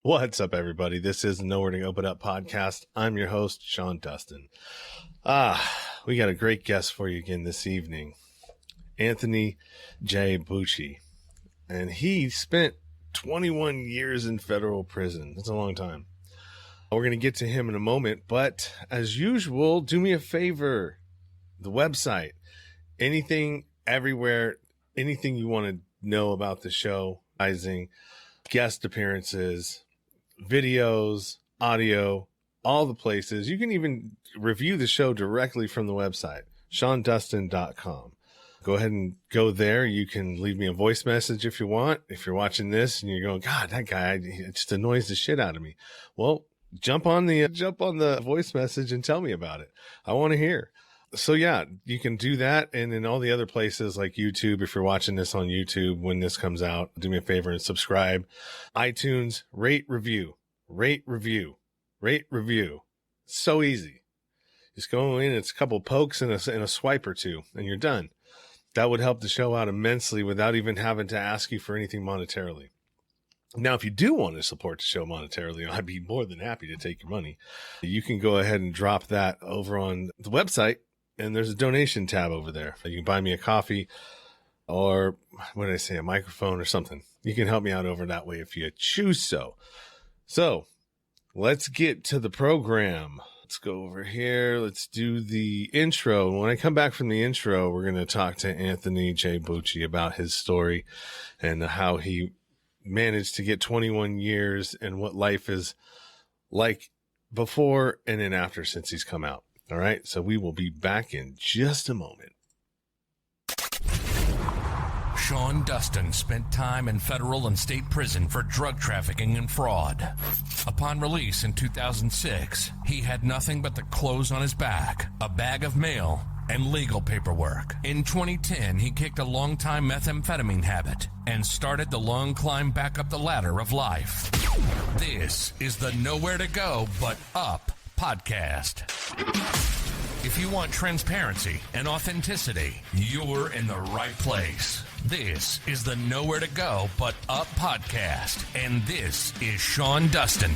What's up, everybody? This is the Nowhere to Open Up podcast. I'm your host, Sean Dustin. We got a great guest for you again this evening, Anthony J. Bucci. And he spent 21 years in federal prison. That's a long time. We're going to get to him in a moment, but as usual, do me a favor. The website, anything, everywhere, anything you want to know about the show, guest appearances, videos, audio, all the places. You can even review the show directly from the website, SeanDustin.com. Go ahead and go there. You can leave me a voice message if you want. If you're watching this and you're going, God, that guy, it just annoys the shit out of me. Well, jump on the voice message and tell me about it. I want to hear. So yeah, you can do that. And in all the other places like YouTube, if you're watching this on YouTube, when this comes out, do me a favor and subscribe. iTunes, rate, review. So easy. Just go in, it's a couple pokes and a swipe or two, and you're done. That would help the show out immensely without even having to ask you for anything monetarily. Now, if you do want to support the show monetarily, I'd be more than happy to take your money. You can go ahead and drop that over on the website, and there's a donation tab over there. You can buy me a coffee or, what did I say, a microphone or something. You can help me out over that way if you choose so. So, let's get to the program. Let's go over here. Let's do the intro. And when I come back from the intro, we're going to talk to Anthony J. Bucci about his story and how he managed to get 21 years and what life is like before and then after since he's come out. All right. So we will be back in just a moment. Sean Dustin spent time in federal and state prison for drug trafficking and fraud. Upon release in 2006, he had nothing but the clothes on his back, a bag of mail, and legal paperwork. In 2010, he kicked a long-time methamphetamine habit and started the long climb back up the ladder of life. This is the Nowhere to Go But Up podcast. If you want transparency and authenticity, you're in the right place. This is the Nowhere to Go But Up podcast, and this is Sean Dustin.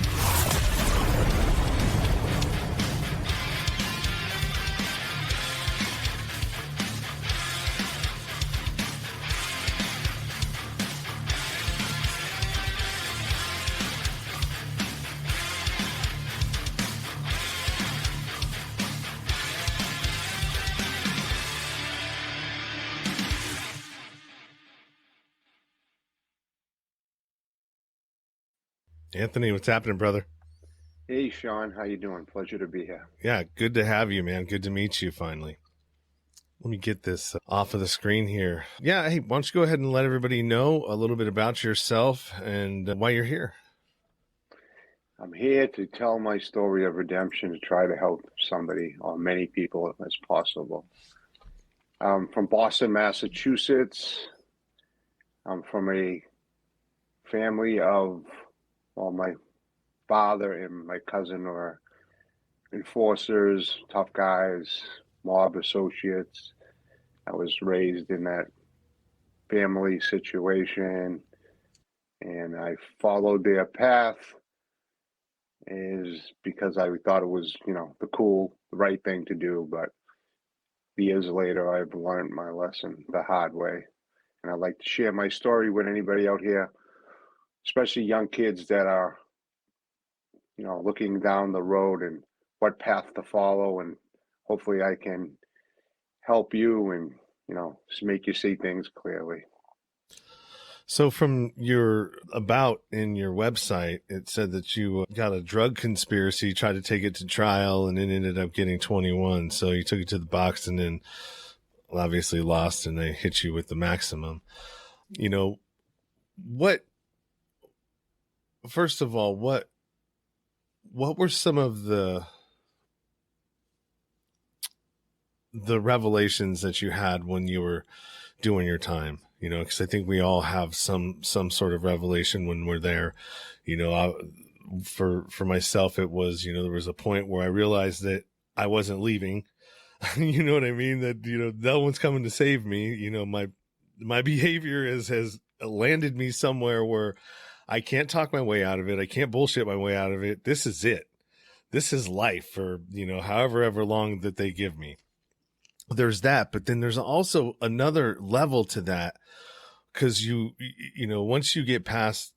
Anthony, what's happening, brother? Hey, Sean. How you doing? Pleasure to be here. Yeah, good to have you, man. Good to meet you finally. Let me get this off of the screen here. Yeah, hey, why don't you go ahead and let everybody know a little bit about yourself and why you're here. I'm here to tell my story of redemption, to try to help somebody or many people as possible. I'm from Boston, Massachusetts. I'm from a family of, well, my father and my cousin are enforcers, tough guys, mob associates. I was raised in that family situation, and I followed their path is because I thought it was, the right thing to do. But years later, I've learned my lesson the hard way. And I'd like to share my story with anybody out here, especially young kids that are, looking down the road and what path to follow. And hopefully I can help you and, make you see things clearly. So from your about in your website, it said that you got a drug conspiracy, tried to take it to trial, and then ended up getting 21. So you took it to the box and then obviously lost, and they hit you with the maximum. First of all, what were some of the revelations that you had when you were doing your time? Because I think we all have some sort of revelation when we're there. For myself, it was, there was a point where I realized that I wasn't leaving. You know what I mean? That, no one's coming to save me. My behavior has landed me somewhere where I can't talk my way out of it. I can't bullshit my way out of it. This is it. This is life for, however ever long that they give me. There's that, but then there's also another level to that, because once you get past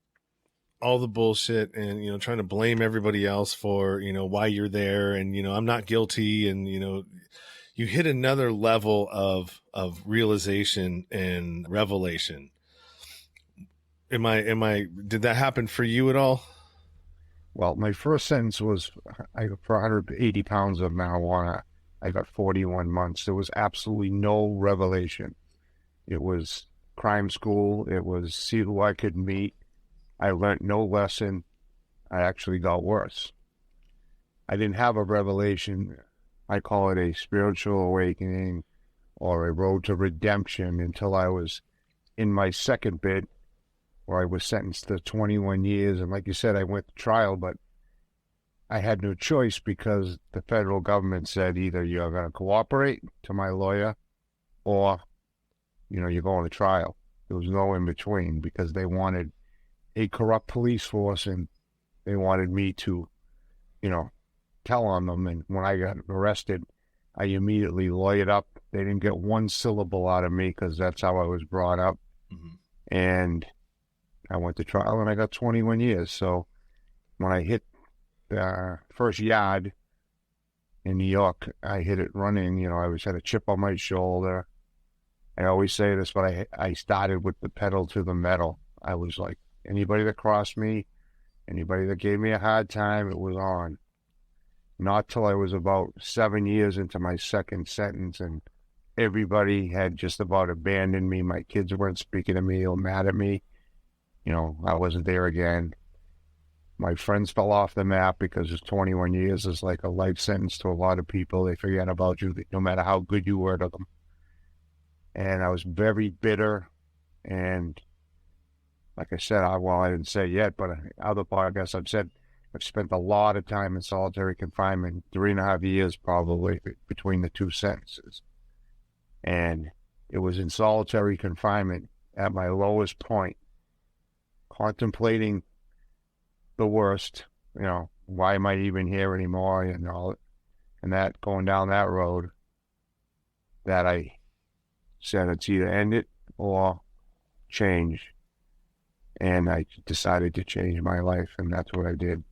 all the bullshit and trying to blame everybody else for why you're there, and I'm not guilty, and you hit another level of realization and revelation. Did that happen for you at all? Well, my first sentence was for 180 pounds of marijuana. I got 41 months. There was absolutely no revelation. It was crime school. It was see who I could meet. I learned no lesson. I actually got worse. I didn't have a revelation. I call it a spiritual awakening or a road to redemption until I was in my second bid, where I was sentenced to 21 years. And like you said, I went to trial, but I had no choice because the federal government said either you're going to cooperate to my lawyer or, you're going to trial. There was no in between because they wanted a corrupt police force and they wanted me to, tell on them. And when I got arrested, I immediately lawyered up. They didn't get one syllable out of me because that's how I was brought up. Mm-hmm. And I went to trial and I got 21 years. So when I hit the first yard in New York, I hit it running. I always had a chip on my shoulder. I always say this, but I started with the pedal to the metal. I was like, anybody that crossed me, anybody that gave me a hard time, it was on. Not till I was about 7 years into my second sentence, and everybody had just about abandoned me. My kids weren't speaking to me or mad at me. I wasn't there again. My friends fell off the map because it's 21 years is like a life sentence to a lot of people. They forget about you no matter how good you were to them. And I was very bitter. And like I said, I didn't say it yet, but other podcasts I've said, I've spent a lot of time in solitary confinement, 3.5 years probably between the two sentences. And it was in solitary confinement at my lowest point, contemplating the worst, why am I even here anymore, and that going down that road, that I said it's either end it or change. And I decided to change my life, and that's what I did.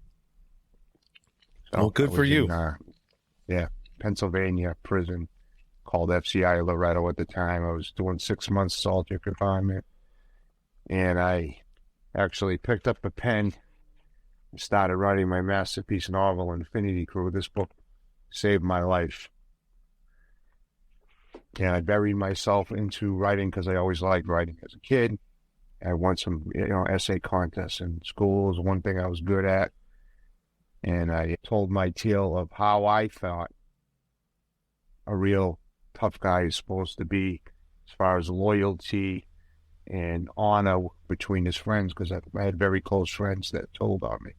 So well, good for you. Pennsylvania prison called FCI Loretto at the time. I was doing 6 months solitary confinement, and I actually picked up a pen and started writing my masterpiece novel, Infinity Crew. This book saved my life. And I buried myself into writing because I always liked writing as a kid. I won some, essay contests in school was one thing I was good at. And I told my tale of how I thought a real tough guy is supposed to be as far as loyalty and honor between his friends, because I had very close friends that told on me.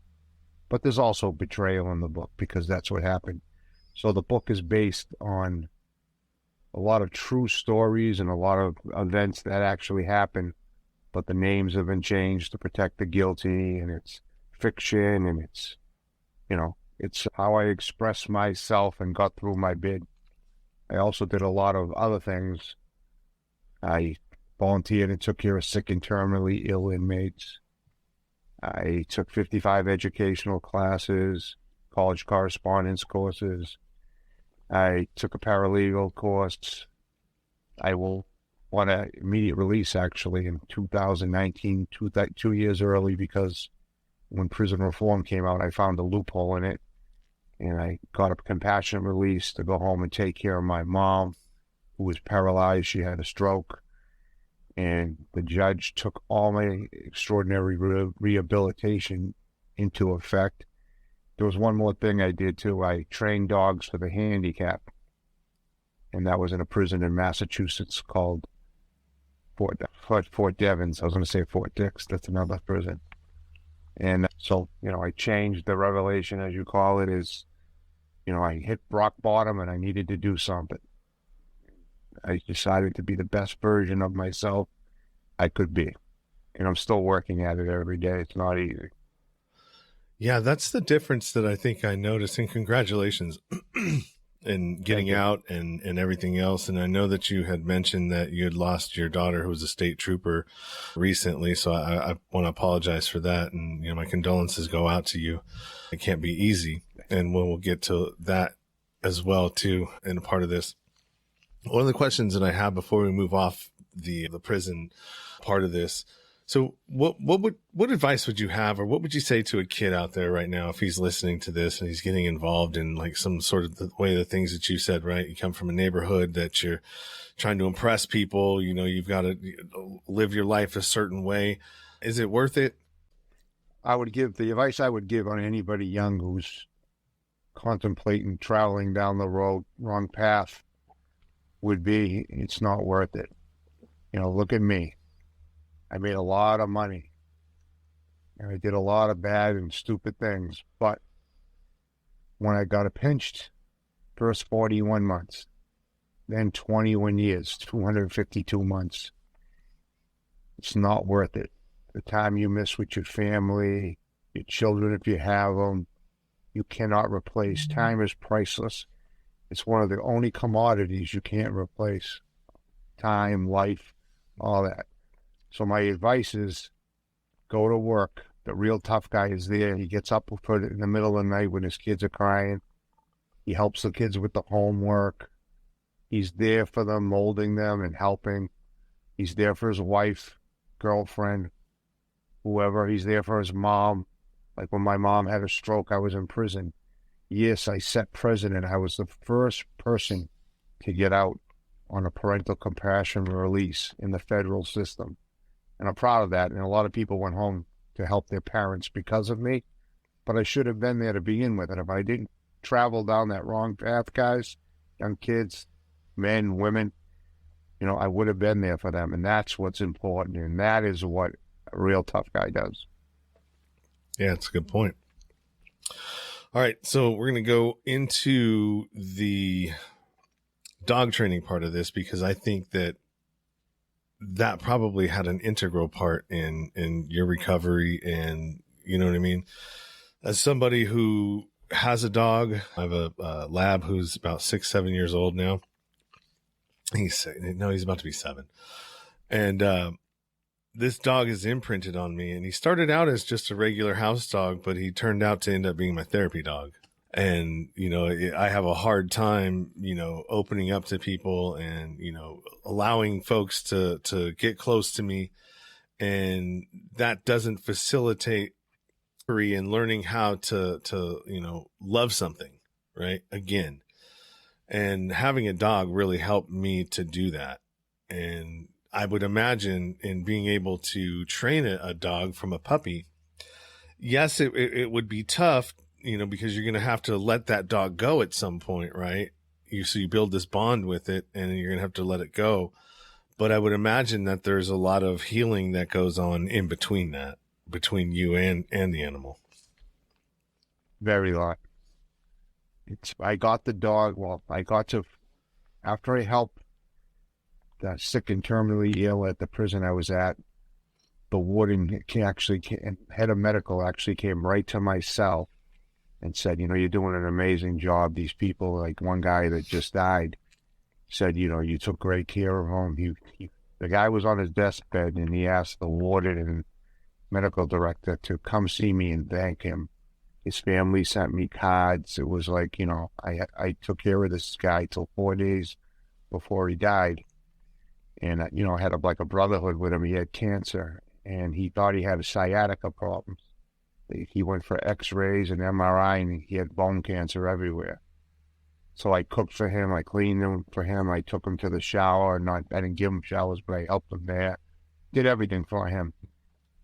But there's also betrayal in the book because that's what happened. So the book is based on a lot of true stories and a lot of events that actually happened, but the names have been changed to protect the guilty, and it's fiction, and it's how I expressed myself and got through my bid. I also did a lot of other things. I volunteered and took care of sick and terminally ill inmates. I took 55 educational classes, college correspondence courses. I took a paralegal course. I will want an immediate release, actually, in 2019, 2 years early, because when prison reform came out, I found a loophole in it, and I got a compassionate release to go home and take care of my mom, who was paralyzed. She had a stroke, and the judge took all my extraordinary rehabilitation into effect. There was one more thing I did, too. I trained dogs for the handicap, and that was in a prison in Massachusetts called Fort Devens. I was going to say Fort Dix. That's another prison. And so, I changed the revelation, as you call it, is, I hit rock bottom and I needed to do something. I decided to be the best version of myself I could be. and I'm still working at it every day. It's not easy. Yeah, that's the difference that I think I noticed. And congratulations in getting out and everything else. And I know that you had mentioned that you had lost your daughter, who was a state trooper, recently. So I want to apologize for that. And, my condolences go out to you. It can't be easy. And we'll get to that as well, too, in a part of this. One of the questions that I have before we move off the prison part of this. So what advice would you have, or what would you say to a kid out there right now if he's listening to this and he's getting involved in like some sort of the way the things that you said, right? You come from a neighborhood that you're trying to impress people, you've got to live your life a certain way. Is it worth it? The advice I would give on anybody young who's contemplating traveling down the wrong path would be, it's not worth it. Look at me. I made a lot of money, and I did a lot of bad and stupid things. But when I got pinched, first 41 months, then 21 years, 252 months, it's not worth it. The time you miss with your family, your children, if you have them, you cannot replace. Time is priceless. It's one of the only commodities you can't replace. Time, life, all that. So my advice is go to work. The real tough guy is there. He gets up in the middle of the night when his kids are crying. He helps the kids with the homework. He's there for them, molding them and helping. He's there for his wife, girlfriend, whoever. He's there for his mom. Like when my mom had a stroke, I was in prison. Yes, I set precedent. I was the first person to get out on a parental compassion release in the federal system. And I'm proud of that. And a lot of people went home to help their parents because of me. But I should have been there to begin with. And if I didn't travel down that wrong path, guys, young kids, men, women, I would have been there for them. And that's what's important. And that is what a real tough guy does. Yeah, it's a good point. All right. So we're going to go into the dog training part of this, because I think that probably had an integral part in your recovery. And you know what I mean? As somebody who has a dog, I have a lab who's about 6-7 years old now. He's about to be 7. And this dog is imprinted on me. And he started out as just a regular house dog, but he turned out to end up being my therapy dog. And, I have a hard time, opening up to people and, allowing folks to get close to me. And that doesn't facilitate and learning how to love something, right? Again. And having a dog really helped me to do that. And I would imagine in being able to train a dog from a puppy, yes, it would be tough, because you're going to have to let that dog go at some point, right? So you build this bond with it and you're going to have to let it go. But I would imagine that there's a lot of healing that goes on in between that, between you and the animal. Very lot. I got the dog. After I helped the sick and terminally ill at the prison I was at, the warden head of medical actually came right to my cell and said, you're doing an amazing job. These people, like one guy that just died, said, you took great care of him. The guy was on his deathbed, and he asked the warden and medical director to come see me and thank him. His family sent me cards. It was like, I took care of this guy till 4 days before he died. And, I had a brotherhood with him. He had cancer, and he thought he had a sciatica problem. He went for x-rays and MRI, and he had bone cancer everywhere. So I cooked for him. I cleaned him for him. I took him to the shower. I didn't give him showers, but I helped him there. Did everything for him.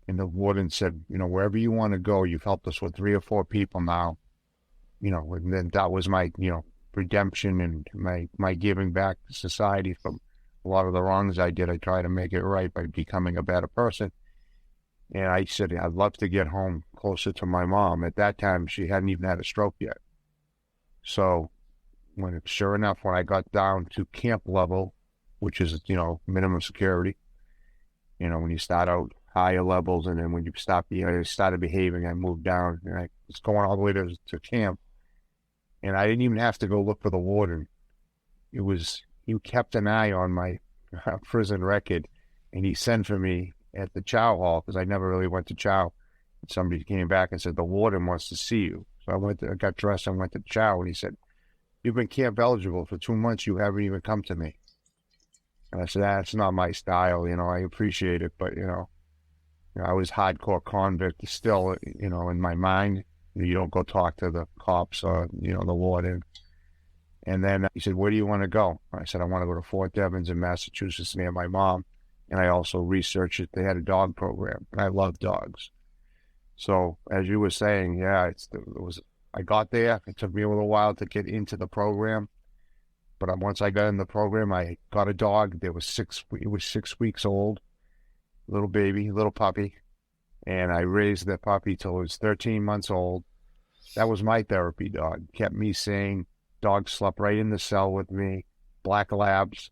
And the warden said, wherever you want to go, you've helped us with 3 or 4 people now. And then that was my, redemption and my giving back to society from a lot of the wrongs I did. I try to make it right by becoming a better person. And I said, I'd love to get home closer to my mom. At that time, she hadn't even had a stroke yet. So sure enough, when I got down to camp level, which is, minimum security, when you start out higher levels, and then when you started behaving, I moved down, and I was going all the way to camp, and I didn't even have to go look for the warden. It was, he kept an eye on my prison record, and he sent for me at the chow hall, because I never really went to chow. And somebody came back and said, the warden wants to see you. So I got dressed and went to chow, and he said, you've been camp eligible for 2 months. You haven't even come to me. And I said, that's not my style. I appreciate it, but, I was hardcore convict still, in my mind. You don't go talk to the cops or, the warden. And then he said, where do you want to go? I said, I want to go to Fort Devens in Massachusetts near my mom. And I also researched it. They had a dog program, and I love dogs. So as you were saying, yeah, I got there. It took me a little while to get into the program. But once I got in the program, I got a dog. It was 6 weeks old, little baby, little puppy. And I raised that puppy till it was 13 months old. That was my therapy dog. Kept me sane. Dog slept right in the cell with me. Black labs.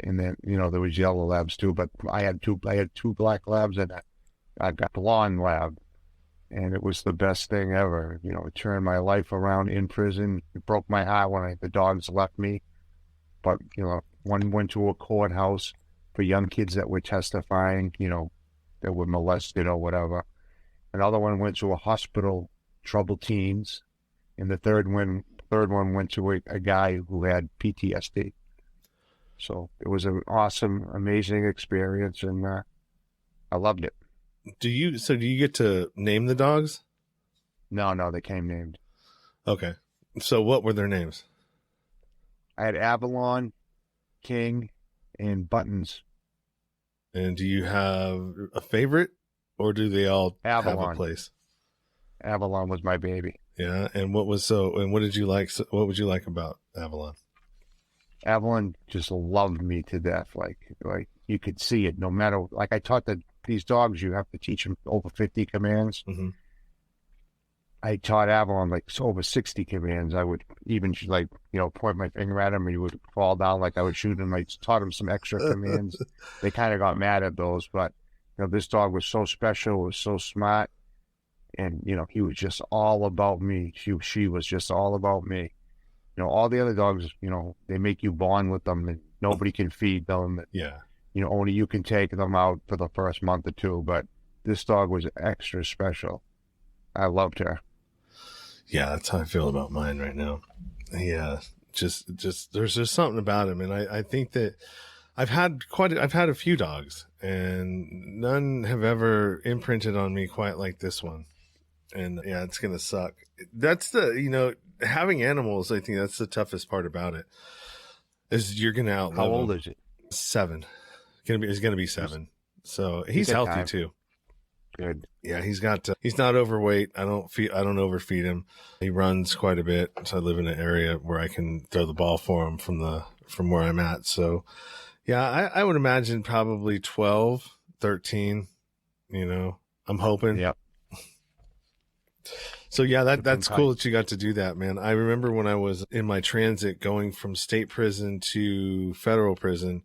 And then, there was yellow labs too, but I had two black labs, and I got a blonde lab. And it was the best thing ever. It turned my life around in prison. It broke my heart when the dogs left me. But, one went to a courthouse for young kids that were testifying, that were molested or whatever. Another one went to a hospital, troubled teens. And the third one went to a guy who had PTSD. So it was an awesome, amazing experience, and I loved it. Do you get to name the dogs? No, they came named. Okay. So what were their names? I had Avalon, King, and Buttons. And do you have a favorite, or do they all have a place? Avalon was my baby. Yeah. And what did you like? What would you like about Avalon? Avalon just loved me to death. Like you could see it no matter, like I taught these dogs, you have to teach them over 50 commands. Mm-hmm. I taught Avalon over 60 commands. I would even point my finger at him, and he would fall down like I would shoot him. I taught him some extra commands. They kind of got mad at those, but this dog was so special, was so smart, and he was just all about me. She was just all about me. All the other dogs, they make you bond with them, and nobody can feed them. Yeah. Only you can take them out for the first month or two, but this dog was extra special. I loved her. Yeah, that's how I feel about mine right now. Yeah, just there's just something about him, and I think that I've had a few dogs, and none have ever imprinted on me quite like this one. And yeah, it's gonna suck. That's having animals. I think that's the toughest part about it. Is you're gonna outlive. How old them. is it? 7. He's gonna be 7. So he's healthy time. too. Good. Yeah, he's not overweight. I don't overfeed him. He runs quite a bit. So I live in an area where I can throw the ball for him from where I'm at. So yeah, I would imagine probably 12, 13, I'm hoping. Yep. So yeah, that's cool that you got to do that, man. I remember when I was in my transit going from state prison to federal prison,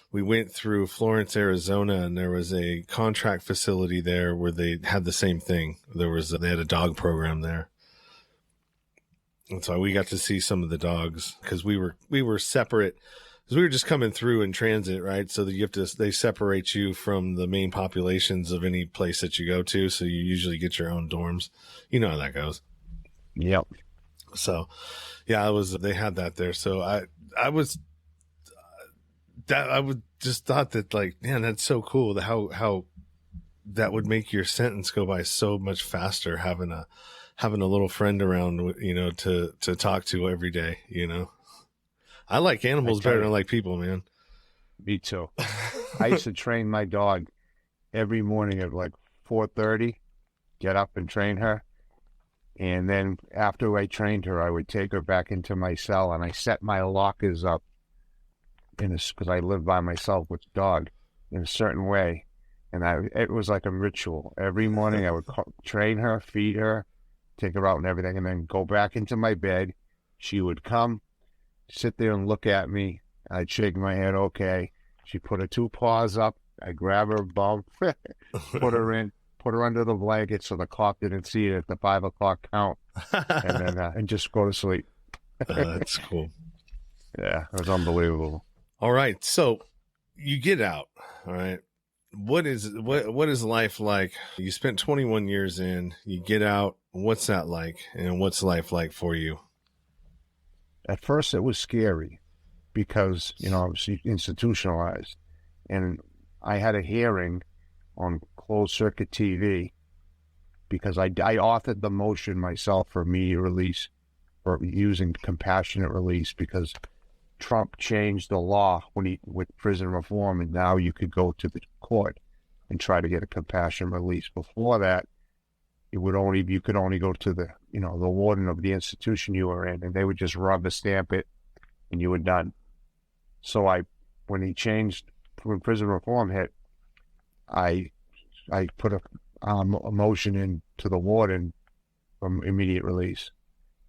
we went through Florence, Arizona, and there was a contract facility there where they had the same thing. They had a dog program there. And so we got to see some of the dogs because we were separate, because we were just coming through in transit, right? So that they separate you from the main populations of any place that you go to. So you usually get your own dorms. You know how that goes. Yep. So yeah, they had that there. So I would just thought that, like, man, that's so cool that how that would make your sentence go by so much faster, having a little friend around, to talk to every day. I like animals better than I like people, man. Me too. I used to train my dog every morning at 4:30, get up and train her. And then after I trained her, I would take her back into my cell, and I set my lockers up because I lived by myself with the dog in a certain way. And it was like a ritual. Every morning I would train her, feed her, take her out and everything, and then go back into my bed. She would come, sit there and look at me. I'd shake my head, okay. She'd put her 2 paws up, I grab her bum, put her under the blanket so the cop didn't see it at the 5 o'clock count, and then and just go to sleep. That's cool. Yeah, it was unbelievable. All right. So you get out. All right. What is life like? You spent 21 years in, you get out. What's that like? And what's life like for you? At first, it was scary because, I was institutionalized. And I had a hearing on closed circuit TV because I authored the motion myself for immediate release, for using compassionate release, because Trump changed the law with prison reform, and now you could go to the court and try to get a compassionate release. Before that, you could only go to the warden of the institution you were in, and they would just rubber stamp it, and you were done. So when prison reform hit, I put a motion in to the warden from immediate release,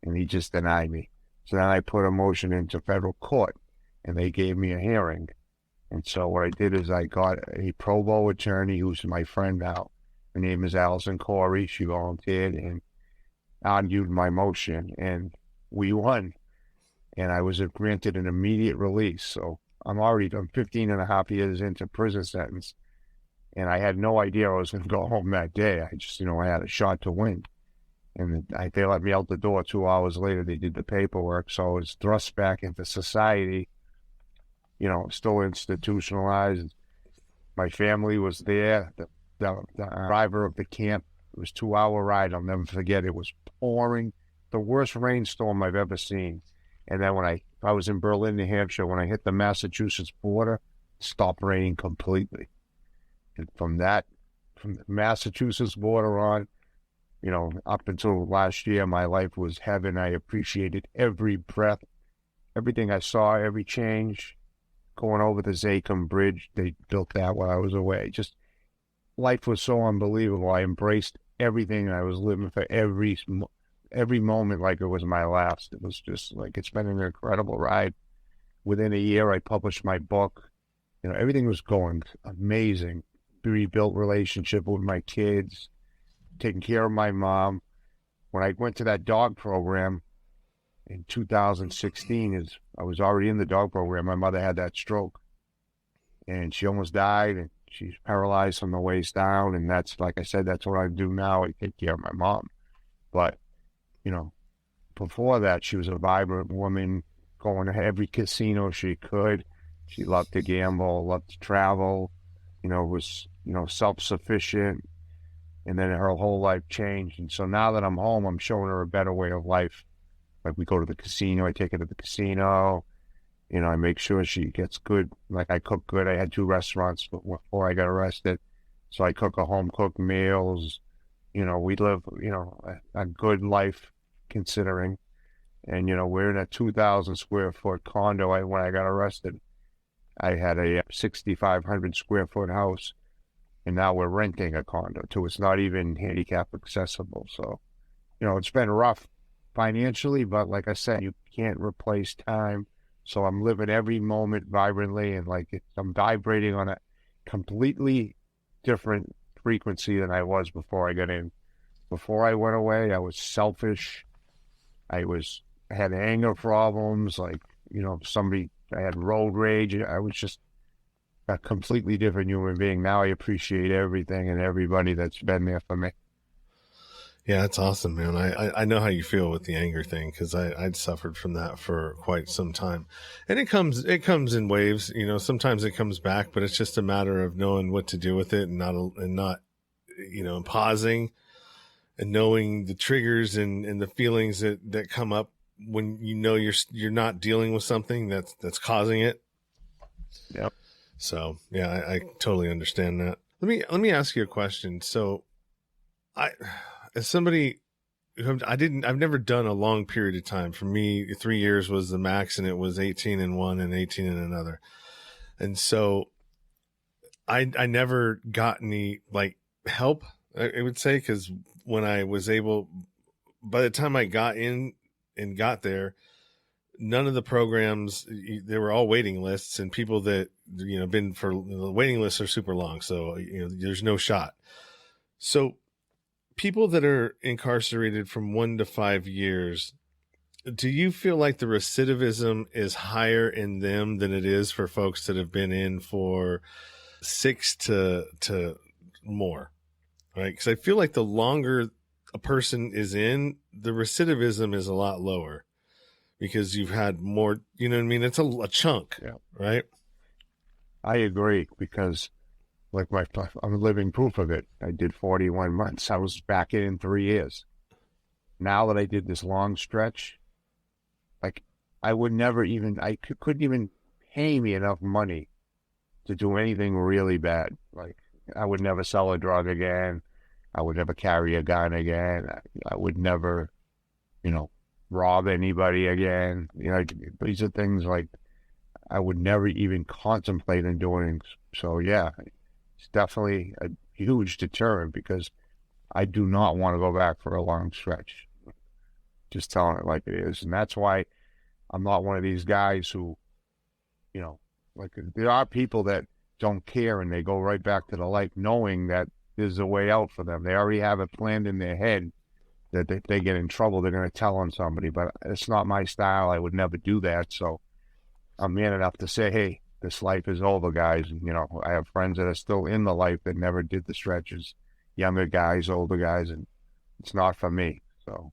and he just denied me. So then I put a motion into federal court, and they gave me a hearing. And so what I did is I got a pro bono attorney who's my friend now. Her name is Allison Corey. She volunteered and argued my motion, and we won. And I was granted an immediate release. So I'm 15 and a half years into prison sentence, and I had no idea I was going to go home that day. I just, I had a shot to win. And they let me out the door 2 hours later. They did the paperwork. So I was thrust back into society, still institutionalized. My family was there. The driver of the camp, it was a 2-hour ride. I'll never forget. It was pouring, the worst rainstorm I've ever seen. And then I was in Berlin, New Hampshire, when I hit the Massachusetts border, it stopped raining completely. And from the Massachusetts border on, up until last year, my life was heaven. I appreciated every breath, everything I saw, every change. Going over the Zachem Bridge, they built that while I was away. Just life was so unbelievable. I embraced everything. I was living for every moment like it was my last. It was just like, it's been an incredible ride. Within a year, I published my book. Everything was going amazing. Rebuilt relationship with my kids, taking care of my mom. When I went to that dog program in 2016, I was already in the dog program. My mother had that stroke, and she almost died, and she's paralyzed from the waist down. And that's, like I said, that's what I do now. I take care of my mom. But, before that, she was a vibrant woman, going to every casino she could. She loved to gamble, loved to travel, was, self-sufficient. And then her whole life changed. And so now that I'm home, I'm showing her a better way of life. Like, we go to the casino, I take her to the casino, I make sure she gets good. Like, I cook good. I had 2 restaurants before I got arrested. So I cook her home-cooked meals. We live, a good life considering. And, we're in a 2,000 square foot condo. When I got arrested, I had a 6,500 square foot house. And now we're renting a condo too. It's not even handicap accessible. So, it's been rough financially, but like I said, you can't replace time. So I'm living every moment vibrantly, and I'm vibrating on a completely different frequency than I was before I got in. Before I went away, I was selfish. I had anger problems, I had road rage. I was just a completely different human being. Now I appreciate everything and everybody that's been there for me. Yeah, that's awesome, man. I know how you feel with the anger thing, because I'd suffered from that for quite some time, and it comes in waves. Sometimes it comes back, but it's just a matter of knowing what to do with it, and not pausing and knowing the triggers and the feelings that come up when you're not dealing with something that's causing it. Yep. So yeah, I totally understand that. Let me ask you a question. So as somebody I've never done a long period of time. For me, 3 years was the max, and it was 18 in one and 18 in another. And so I never got any help, I would say, because when I was able, by the time I got in and got there, none of the programs, they were all waiting lists, and people that, been for the waiting lists are super long. So, there's no shot. So people that are incarcerated from 1 to 5 years, do you feel like the recidivism is higher in them than it is for folks that have been in for 6 to more? Right? Because I feel like the longer a person is in, the recidivism is a lot lower because you've had more, you know what I mean? It's a chunk, Yeah. right? I agree, because like I'm living proof of it. I did 41 months. I was back in 3 years. Now that I did this long stretch, like I would never even, couldn't even pay me enough money to do anything really bad. Like I would never sell a drug again. I would never carry a gun again. I would never, rob anybody again. These are things like I would never even contemplate in doing. So yeah, it's definitely a huge deterrent, because I do not want to go back for a long stretch. Just telling it like it is. And that's why I'm not one of these guys who, like there are people that don't care and they go right back to the life knowing that there's a way out for them. They already have it planned in their head that if they get in trouble, they're going to tell on somebody. But it's not my style. I would never do that. So I'm man enough to say, hey, this life is over, guys. And, I have friends that are still in the life that never did the stretches, younger guys, older guys, and it's not for me. So.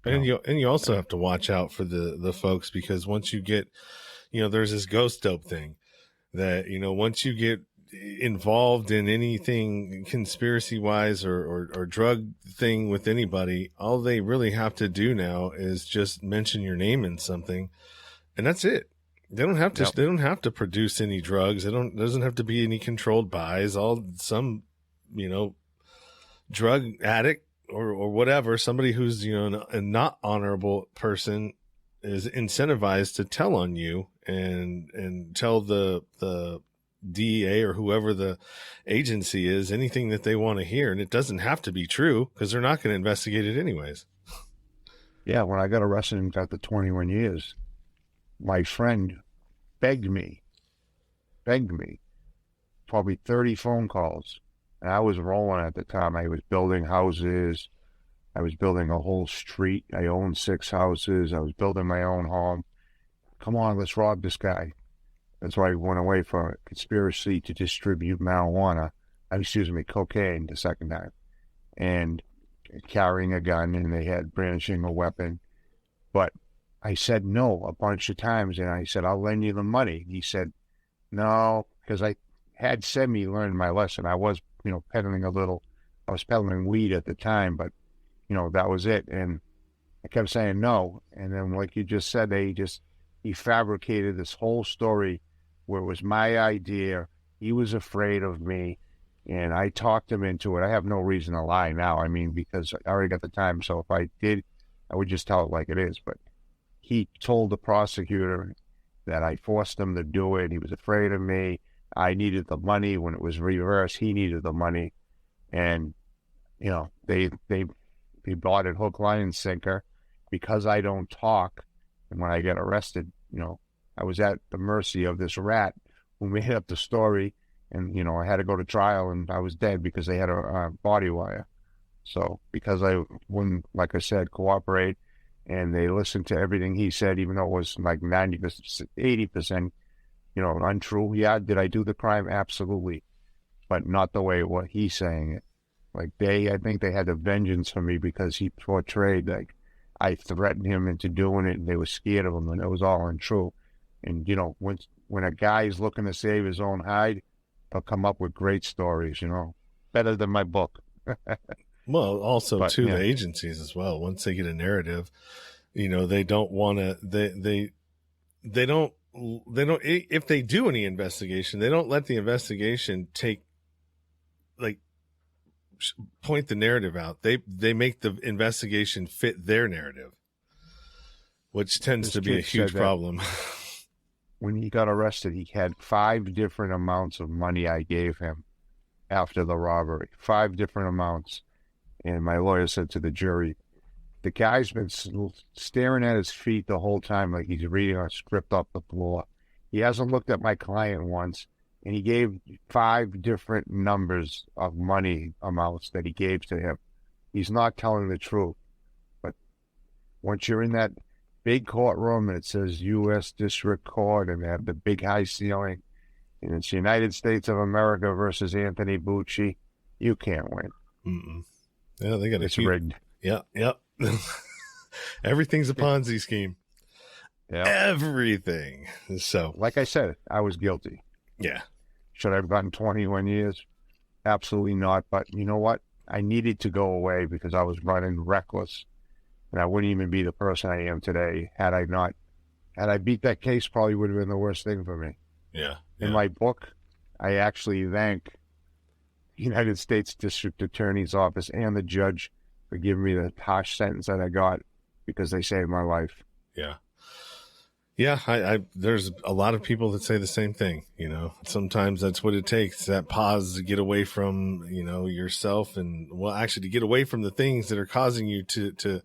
And you also have to watch out for the folks, because once you get, there's this ghost dope thing that, once you get involved in anything conspiracy wise or drug thing with anybody, all they really have to do now is just mention your name in something, and that's it. They don't have to. Yep. They don't have to produce any drugs. There doesn't have to be any controlled buys. Some drug addict or whatever, somebody who's a not honorable person is incentivized to tell on you and tell the DEA or whoever the agency is anything that they want to hear, and it doesn't have to be true because they're not going to investigate it anyways. Yeah, when I got arrested and got the 21 years, my friend begged me, probably 30 phone calls. And I was rolling at the time. I was building houses. I was building a whole street. I owned 6 houses. I was building my own home. Come on, let's rob this guy. That's why I went away for a conspiracy to distribute cocaine the second time. And carrying a gun, and they had brandishing a weapon. But I said no a bunch of times, and I said, I'll lend you the money. He said, no, because I had semi-learned my lesson. I was, peddling I was peddling weed at the time, but, that was it. And I kept saying no. And then, like you just said, he fabricated this whole story where it was my idea. He was afraid of me, and I talked him into it. I have no reason to lie now. I mean, because I already got the time. So if I did, I would just tell it like it is. But he told the prosecutor that I forced him to do it. He was afraid of me. I needed the money. When it was reversed, he needed the money. And, they bought it hook, line, and sinker because I don't talk. And when I get arrested, I was at the mercy of this rat who made up the story. And, I had to go to trial, and I was dead because they had a body wire. So because I wouldn't, like I said, cooperate, and they listened to everything he said, even though it was like 90%, 80%, untrue. Yeah, did I do the crime? Absolutely. But not the way what he's saying it. Like I think they had a vengeance for me because he portrayed like I threatened him into doing it, and they were scared of him, and it was all untrue. And, when a guy's looking to save his own hide, they'll come up with great stories, better than my book. Well, also the agencies as well. Once they get a narrative, they don't want to, they don't, if they do any investigation, they don't let the investigation point the narrative out. They make the investigation fit their narrative, which tends to be a huge problem. When he got arrested, he had 5 different amounts of money I gave him after the robbery, 5 different amounts. And my lawyer said to the jury, the guy's been staring at his feet the whole time like he's reading a script off the floor. He hasn't looked at my client once, and he gave 5 different numbers of money amounts that he gave to him. He's not telling the truth. But once you're in that big courtroom and it says U.S. District Court and they have the big high ceiling and it's United States of America versus Anthony Bucci, you can't win. Mm-mm. Yeah, they got It's rigged. Yep. Everything's a Ponzi scheme. Yeah. Everything. So, like I said, I was guilty. Yeah. Should I have gotten 21 years? Absolutely not. But you know what? I needed to go away because I was running reckless. And I wouldn't even be the person I am today had I not. Had I beat that case, probably would have been the worst thing for me. Yeah. In my book, I actually thank the United States District Attorney's Office and the judge for giving me the harsh sentence that I got because they saved my life. Yeah. Yeah, I there's a lot of people that say the same thing, you know. Sometimes that's what it takes, that pause to get away from, you know, yourself and, well, actually to get away from the things that are causing you to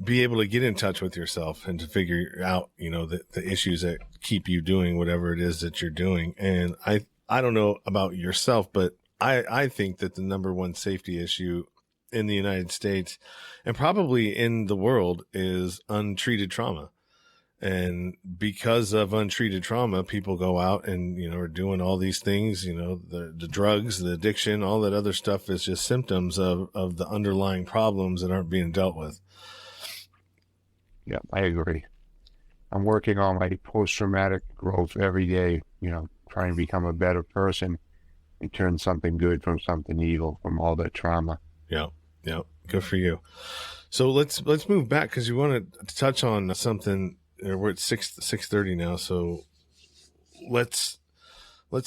be able to get in touch with yourself and to figure out, you know, the issues that keep you doing whatever it is that you're doing. And I don't know about yourself, but I think that the number one safety issue in the United States and probably in the world is untreated trauma. And because of untreated trauma, people go out and, you know, are doing all these things, you know, the drugs, the addiction, all that other stuff is just symptoms of the underlying problems that aren't being dealt with. Yeah, I agree. I'm working on my post-traumatic growth every day, you know, trying to become a better person and turn something good from something evil from all that trauma. Yeah. Good for you. So let's move back because you want to touch on something. We're at 6:30 now, so let's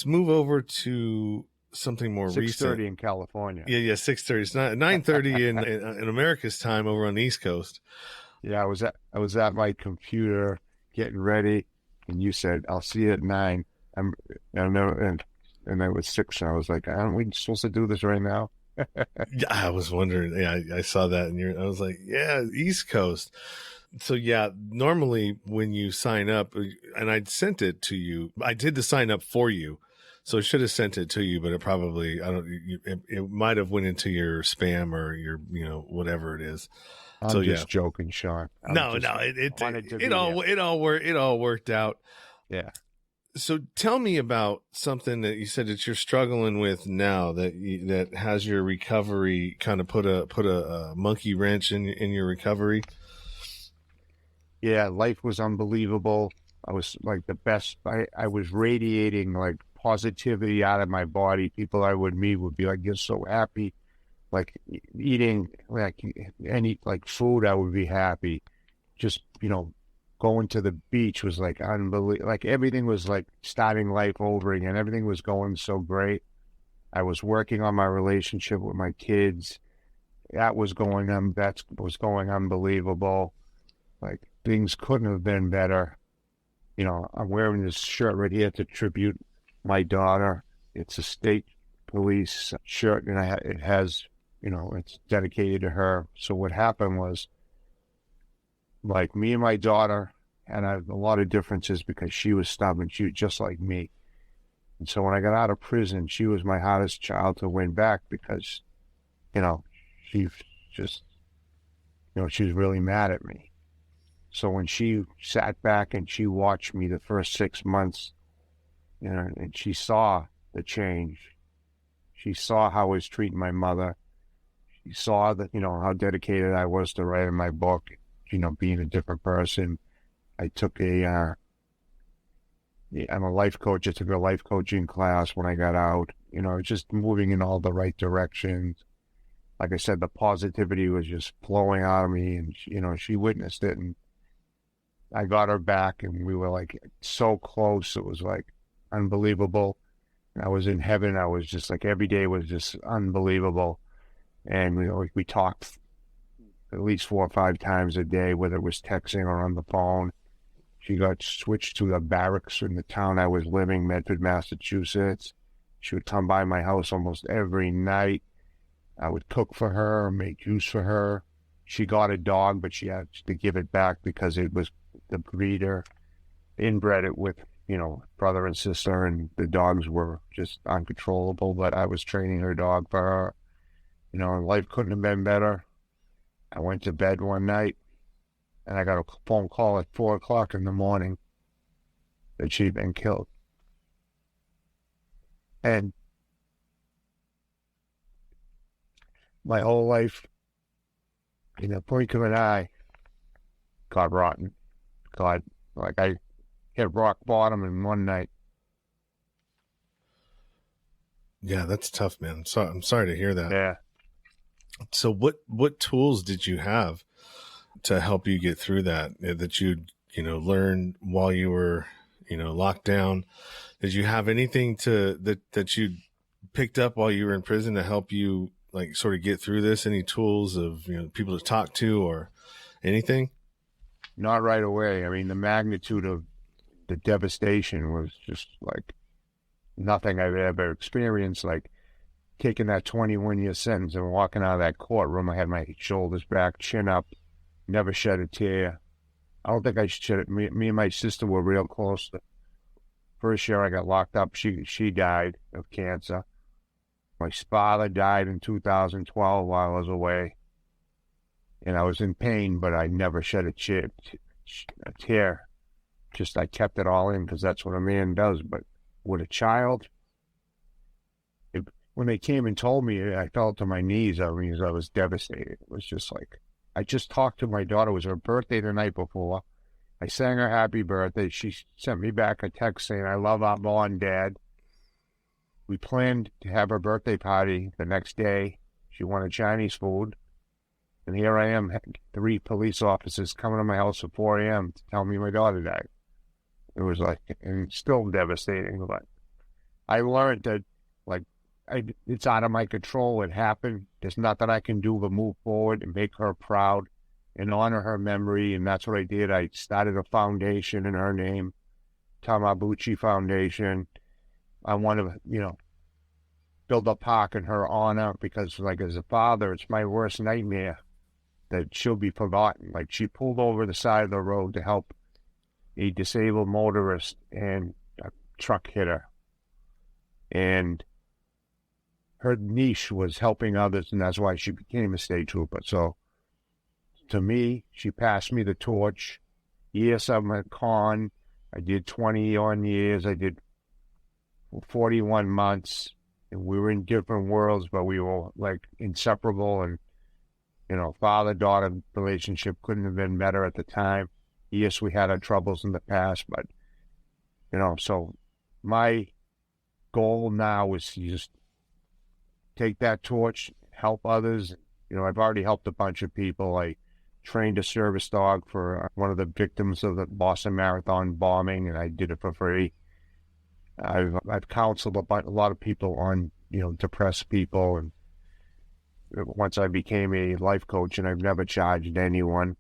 move over to something more recent. 6:30 in California. Yeah, 6:30. It's not 9:30 in America's time over on the East Coast. Yeah, I was at my computer getting ready, and you said, "I'll see you at 9." And it was 6, and I was like, "Aren't we supposed to do this right now?" Yeah, I was wondering. Yeah, I saw that, and I was like, "Yeah, East Coast." So yeah, normally when you sign up, and I'd sent it to you, I did the sign up for you, so I should have sent it to you, but it probably it might have went into your spam or your, you know, whatever it is. I'm just joking, Sean. It all worked out. Yeah. So tell me about something that you said that you're struggling with now that has your recovery kind of put a monkey wrench in your recovery. Yeah, life was unbelievable. I was like the best. I was radiating like positivity out of my body. People I would meet would be like, "You're so happy." Like eating like any like food, I would be happy. Just, you know, going to the beach was like unbelievable. Like everything was like starting life over again. Everything was going so great. I was working on my relationship with my kids. That was going unbelievable. Like things couldn't have been better. You know, I'm wearing this shirt right here to tribute my daughter. It's a state police shirt, and it has, you know, it's dedicated to her. So what happened was, like, me and my daughter had a lot of differences because she was stubborn. She was just like me. And so when I got out of prison, she was my hardest child to win back because, you know, she just, you know, she was really mad at me. So when she sat back and she watched me the first 6 months, you know, and she saw the change. She saw how I was treating my mother. She saw that, you know, how dedicated I was to writing my book, you know, being a different person. I took I'm a life coach. I took a life coaching class when I got out, you know, just moving in all the right directions. Like I said, the positivity was just flowing out of me, and, you know, she witnessed it, and I got her back, and we were like so close. It was like unbelievable. I was in heaven. I was just like, every day was just unbelievable. And we talked at least 4 or 5 times a day, whether it was texting or on the phone. She got switched to the barracks in the town I was living, Medford, Massachusetts. She would come by my house almost every night. I would cook for her, make juice for her. she got a dog, but she had to give it back because it was the breeder inbred it with, brother and sister, and the dogs were just uncontrollable. But I was training her dog for her. And life couldn't have been better. I went to bed one night, and I got a phone call at 4 o'clock in the morning that she'd been killed. And my whole life, in the blink of an eye, got rotten. I hit rock bottom in one night. Yeah, that's tough, man. So I'm sorry to hear that. Yeah. So what tools did you have to help you get through that you'd, learn while you were, locked down? Did you have anything that you picked up while you were in prison to help you like sort of get through this? Any tools of, people to talk to or anything? Not right away. I mean, the magnitude of the devastation was just like nothing I've ever experienced. Like taking that 21-year sentence and walking out of that courtroom, I had my shoulders back, chin up, never shed a tear. I don't think I shed it. Me and my sister were real close. The first year I got locked up, she died of cancer. My father died in 2012 while I was away. And I was in pain, but I never shed a tear. Just I kept it all in because that's what a man does. But with a child, when they came and told me, I fell to my knees. I was devastated. It was just like, I just talked to my daughter. It was her birthday the night before. I sang her happy birthday. She sent me back a text saying, I love our mom, Dad. We planned to have her birthday party the next day. She wanted Chinese food. And here I am, 3 police officers coming to my house at 4 a.m. to tell me my daughter died. It was like, and still devastating, but I learned that, like, it's out of my control. It happened. There's nothing I can do but move forward and make her proud and honor her memory, and that's what I did. I started a foundation in her name, Bucci Foundation. I want to, build a park in her honor because, like, as a father, it's my worst nightmare that she'll be forgotten. Like, she pulled over the side of the road to help a disabled motorist and a truck hit her. And her niche was helping others, and that's why she became a state trooper. So, to me, she passed me the torch. Yes, I'm a con. I did 21 years. I did 41 months. And we were in different worlds, but we were, like, inseparable. And, father-daughter relationship couldn't have been better at the time. Yes, we had our troubles in the past, but, so my goal now is to just take that torch, help others. I've already helped a bunch of people. I trained a service dog for one of the victims of the Boston Marathon bombing, and I did it for free. I've counseled a lot of people on, depressed people, and once I became a life coach, and I've never charged anyone.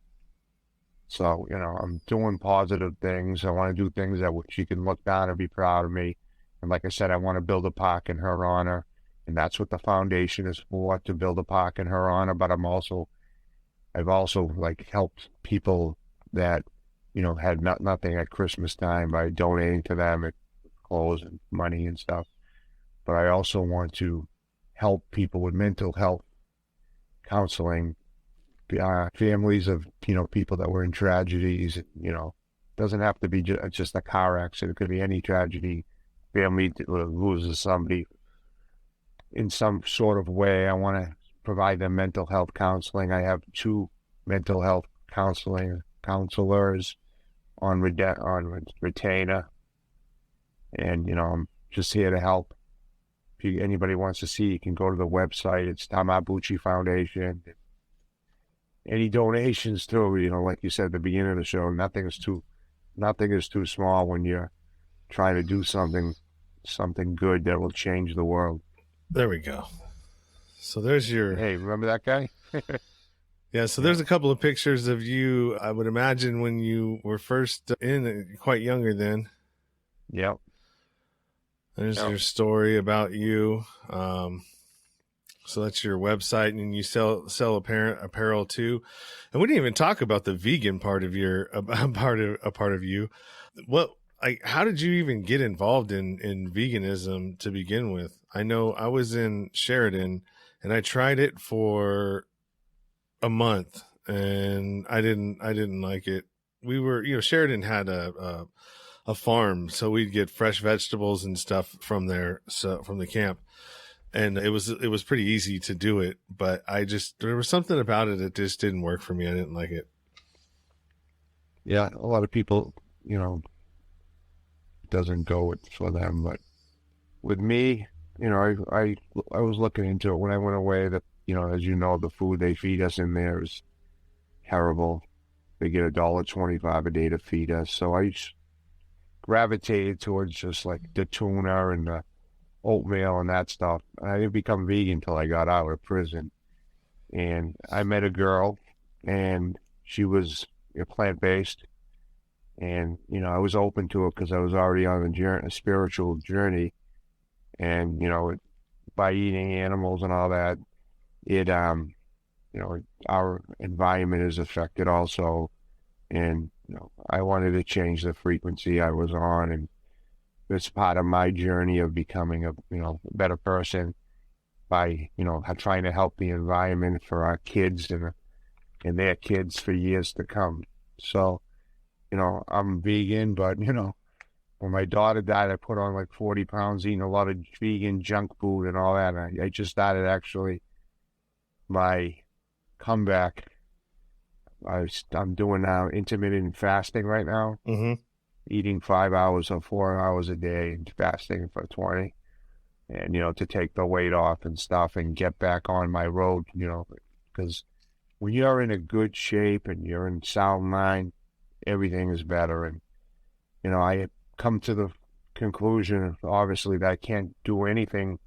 So, I'm doing positive things. I want to do things that she can look down and be proud of me. And like I said, I want to build a park in her honor. And that's what the foundation is for, to build a park in her honor. But I've also like helped people that, had nothing at Christmas time by donating to them clothes and money and stuff. But I also want to help people with mental health counseling, families of, people that were in tragedies. Doesn't have to be just a car accident. It could be any tragedy. Family loses somebody in some sort of way. I want to provide them mental health counseling. I have 2 mental health counselors on retainer. And, I'm just here to help. If anybody wants to see, you can go to the website. It's Bucci Foundation. Any donations too, like you said at the beginning of the show, nothing is too small when you're trying to do something good that will change the world. There we go. So there's your... Hey, remember that guy? Yeah, so there's a couple of pictures of you, I would imagine, when you were first quite younger then. Yep. There's your story about you. So that's your website, and you sell apparel too. And we didn't even talk about the vegan part of your part of you. What, like, how did you even get involved in veganism to begin with? I know I was in Sheridan and I tried it for a month and I didn't like it. We were, Sheridan had a farm, so we'd get fresh vegetables and stuff from there, so from the camp. And it was pretty easy to do it, but there was something about it that just didn't work for me. I didn't like it. Yeah, a lot of people, doesn't go for them, but with me, I was looking into it when I went away. That as you know, the food they feed us in there is terrible. They get $1.25 a day to feed us, so I gravitated towards just like the tuna and the oatmeal and that stuff. I didn't become vegan until I got out of prison, and I met a girl, and she was plant-based, and I was open to it because I was already on a spiritual journey, and by eating animals and all that, it our environment is affected also, and I wanted to change the frequency I was on, and it's part of my journey of becoming a better person by trying to help the environment for our kids and their kids for years to come. So I'm vegan, but when my daughter died, I put on like 40 pounds eating a lot of vegan junk food and all that. I just started actually my comeback. I'm doing now intermittent fasting right now. Mm-hmm. Eating 5 hours or 4 hours a day and fasting for 20, and to take the weight off and stuff and get back on my road, because when you're in a good shape and you're in sound mind, everything is better. And I come to the conclusion, obviously, that I can't do anything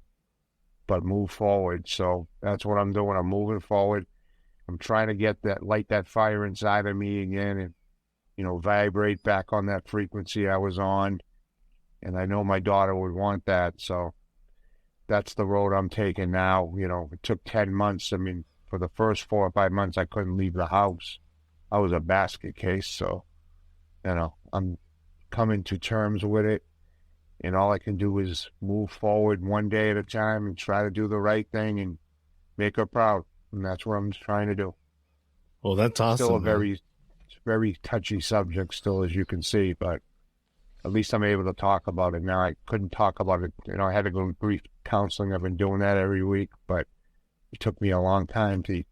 but move forward. So that's what I'm doing. I'm moving forward. I'm trying to light that fire inside of me again, and vibrate back on that frequency I was on. And I know my daughter would want that. So that's the road I'm taking now. It took 10 months. I mean, for the first 4 or 5 months, I couldn't leave the house. I was a basket case. So, I'm coming to terms with it. And all I can do is move forward one day at a time and try to do the right thing and make her proud. And that's what I'm trying to do. Well, that's awesome. Still a man. very touchy subject still, as you can see, but at least I'm able to talk about it now. I couldn't talk about it. I had to go to grief counseling. I've been doing that every week, but it took me a long time to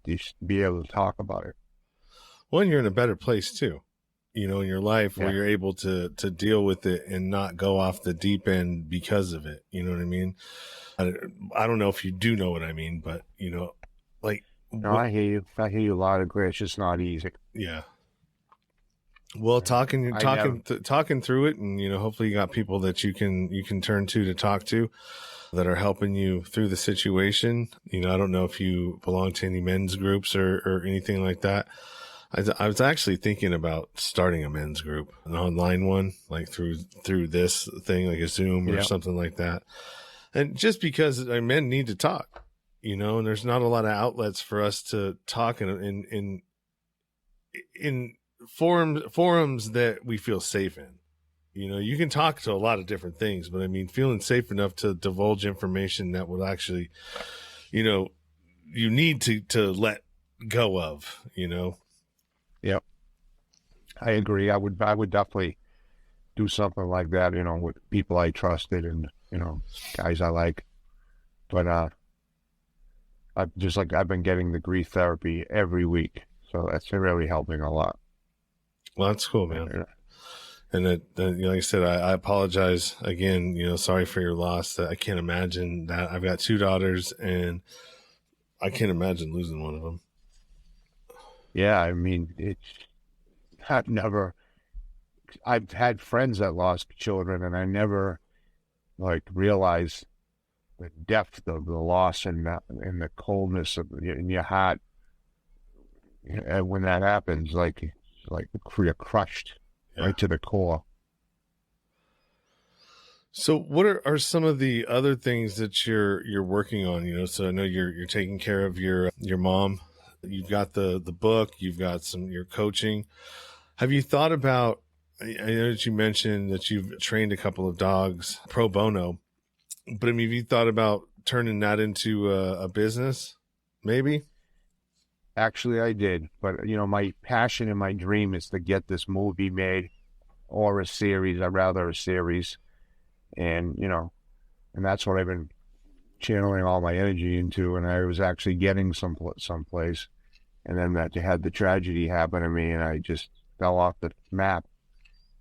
be able to talk about it. Well, and you're in a better place too, in your life where Yeah. you're able to deal with it and not go off the deep end because of it. You know what I mean? I don't know if you do know what I mean, but like. No, I hear you. I hear you loud and clear. It's just not easy. Yeah. Well, talking through it, and hopefully you got people that you can turn to talk to that are helping you through the situation. I don't know if you belong to any men's groups or anything like that. I was actually thinking about starting a men's group, an online one, like through this thing, like a Zoom or something like that. And just because men need to talk, and there's not a lot of outlets for us to talk in forums that we feel safe in. You can talk to a lot of different things, but I mean, feeling safe enough to divulge information that would actually, you need to let go of, Yep. I agree. I would definitely do something like that, with people I trusted and, guys I like. But I've been getting the grief therapy every week. So that's really helping a lot. Well, that's cool, man. And like I said, I apologize again. Sorry for your loss. I can't imagine that. I've got 2 daughters, and I can't imagine losing one of them. Yeah, I mean, I've had friends that lost children, and I never realized the depth of the loss and the coldness in your heart. And when that happens, you're crushed right to the core. So what are some of the other things that you're working on? So I know you're taking care of your mom. You've got the book, you've got your coaching. Have you thought about, I know that you mentioned that you've trained a couple of dogs pro bono, but I mean, have you thought about turning that into a business maybe? Actually, I did, but my passion and my dream is to get this movie made or a series. I'd rather a series, and and that's what I've been channeling all my energy into. And I was actually getting someplace, and then that had the tragedy happen to me, and I just fell off the map.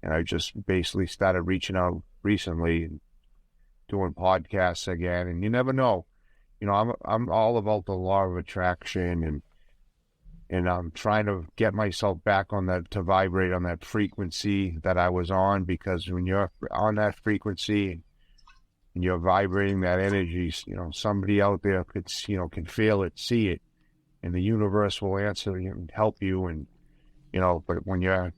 And I just basically started reaching out recently and doing podcasts again. And you never know, I'm all about the law of attraction, and I'm trying to get myself back on that, to vibrate on that frequency that I was on, because when you're on that frequency and you're vibrating that energy, somebody out there can feel it, see it, and the universe will answer and help you. And but when you're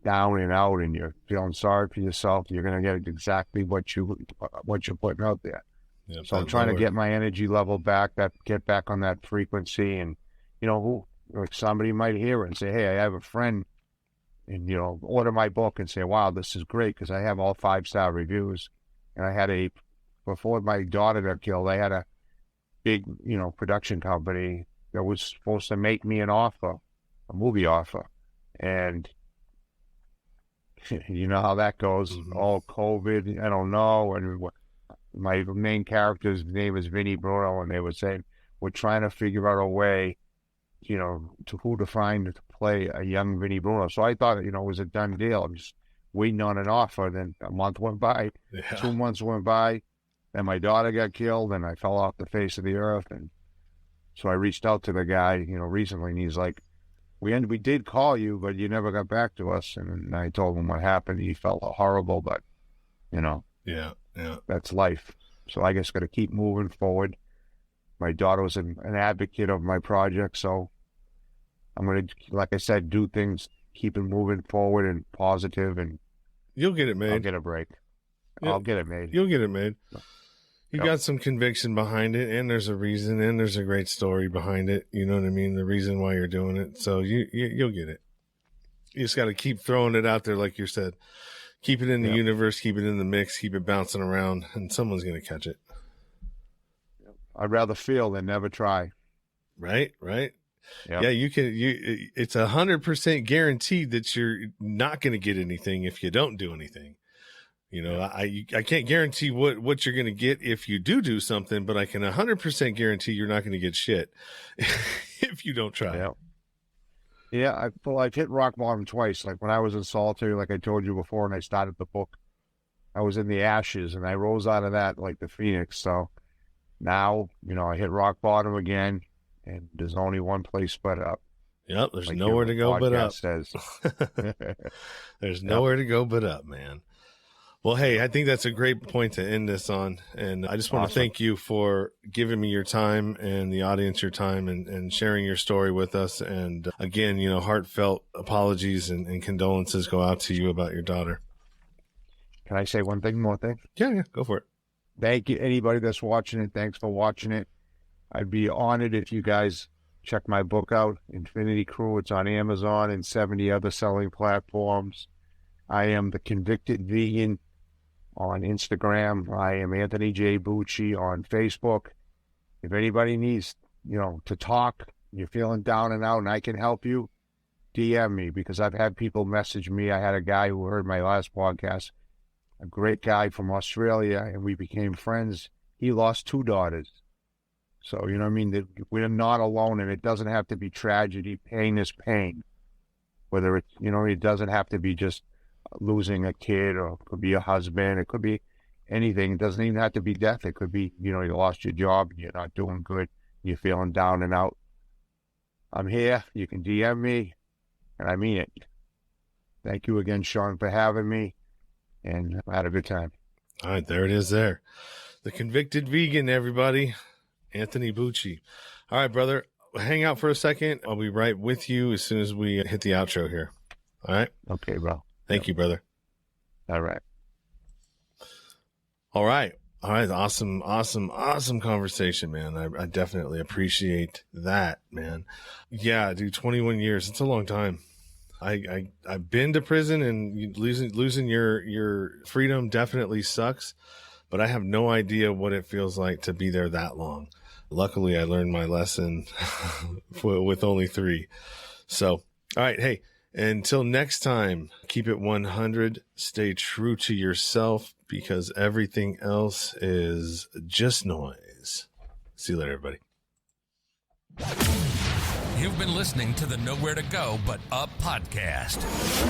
down and out and you're feeling sorry for yourself, you're going to get exactly what you're putting out there. Yep, So I'm trying to get my energy level back, get back on that frequency. And like somebody might hear it and say, hey, I have a friend, and order my book and say, wow, this is great, because I have all 5-star reviews. And I had before my daughter got killed, I had a big production company that was supposed to make me a movie offer, and you know how that goes. Mm-hmm. All COVID, I don't know. And my main character's name is Vinny Bruno, and they were saying, we're trying to figure out a way, to who to find to play a young Vinny Bruno. So I thought, it was a done deal. I'm just waiting on an offer. Then a month went by, 2 months went by, and my daughter got killed, and I fell off the face of the earth. And so I reached out to the guy, recently, and he's like, we did call you, but you never got back to us. And I told him what happened. He felt horrible, but yeah, that's life. So I just got to keep moving forward. My daughter was an advocate of my project, so I'm going to, like I said, do things, keep it moving forward and positive, and you'll get it made. I'll get a break. Yep. I'll get it made. You'll get it made. You Yep. got some conviction behind it, and there's a reason, and there's a great story behind it. You know what I mean? The reason why you're doing it. So you'll get it. You just got to keep throwing it out there, like you said. Keep it in the universe, keep it in the mix, keep it bouncing around, and someone's going to catch it. I'd rather feel than never try. Right. Yep. Yeah, it's 100% guaranteed that you're not going to get anything if you don't do anything. I can't guarantee what you're going to get if you do something, but I can 100% guarantee you're not going to get shit if you don't try. Yeah, I've hit rock bottom twice. Like when I was in solitary, like I told you before, and I started the book, I was in the ashes, and I rose out of that like the phoenix. So now, I hit rock bottom again, and there's only one place but up. Yep, there's nowhere to go but up. There's nowhere to go but up, man. Well, hey, I think that's a great point to end this on. And I just want to thank you for giving me your time and the audience your time and sharing your story with us. And again, heartfelt apologies and condolences go out to you about your daughter. Can I say one more thing? Yeah, go for it. Thank you, anybody that's watching it. Thanks for watching it. I'd be honored if you guys check my book out, Infinity Crew. It's on Amazon and 70 other selling platforms. I am the Convicted Vegan on Instagram. I am Anthony J. Bucci on Facebook. If anybody needs, to talk, you're feeling down and out and I can help you, DM me, because I've had people message me. I had a guy who heard my last podcast, a great guy from Australia, and we became friends. He lost 2 daughters. So, you know what I mean? That we're not alone, and it doesn't have to be tragedy. Pain is pain. Whether it's, it doesn't have to be just losing a kid, or it could be a husband. It could be anything. It doesn't even have to be death. It could be, you lost your job and you're not doing good. You're feeling down and out. I'm here. You can DM me, and I mean it. Thank you again, Sean, for having me, and I had a good time. All right, there it is there. The Convicted Vegan, everybody. Anthony Bucci. All right, brother. Hang out for a second. I'll be right with you as soon as we hit the outro here. All right? Okay, bro. Thank you, brother. All right. All right. All right. Awesome conversation, man. I definitely appreciate that, man. Yeah, dude, 21 years. It's a long time. I've been to prison, and losing your freedom definitely sucks, but I have no idea what it feels like to be there that long. Luckily, I learned my lesson with only 3. So, all right. Hey, until next time, keep it 100. Stay true to yourself, because everything else is just noise. See you later, everybody. You've been listening to the Nowhere to Go But Up podcast.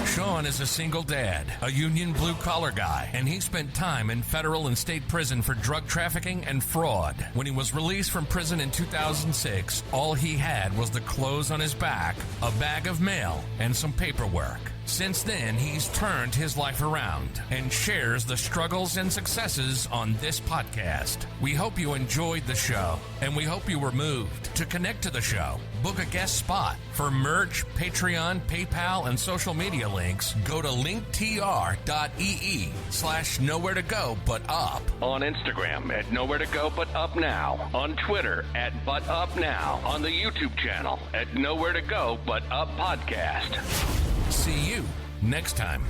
Sean is a single dad, a union blue-collar guy, and he spent time in federal and state prison for drug trafficking and fraud. When he was released from prison in 2006, all he had was the clothes on his back, a bag of mail, and some paperwork. Since then, he's turned his life around and shares the struggles and successes on this podcast. We hope you enjoyed the show, and we hope you were moved. To connect to the show, book a guest spot. For merch, Patreon, PayPal, and social media links, go to linktr.ee/nowhere to go but up. On Instagram at Nowhere to Go But Up Now. On Twitter at But Up Now. On the YouTube channel at Nowhere to Go But Up Podcast. See you next time.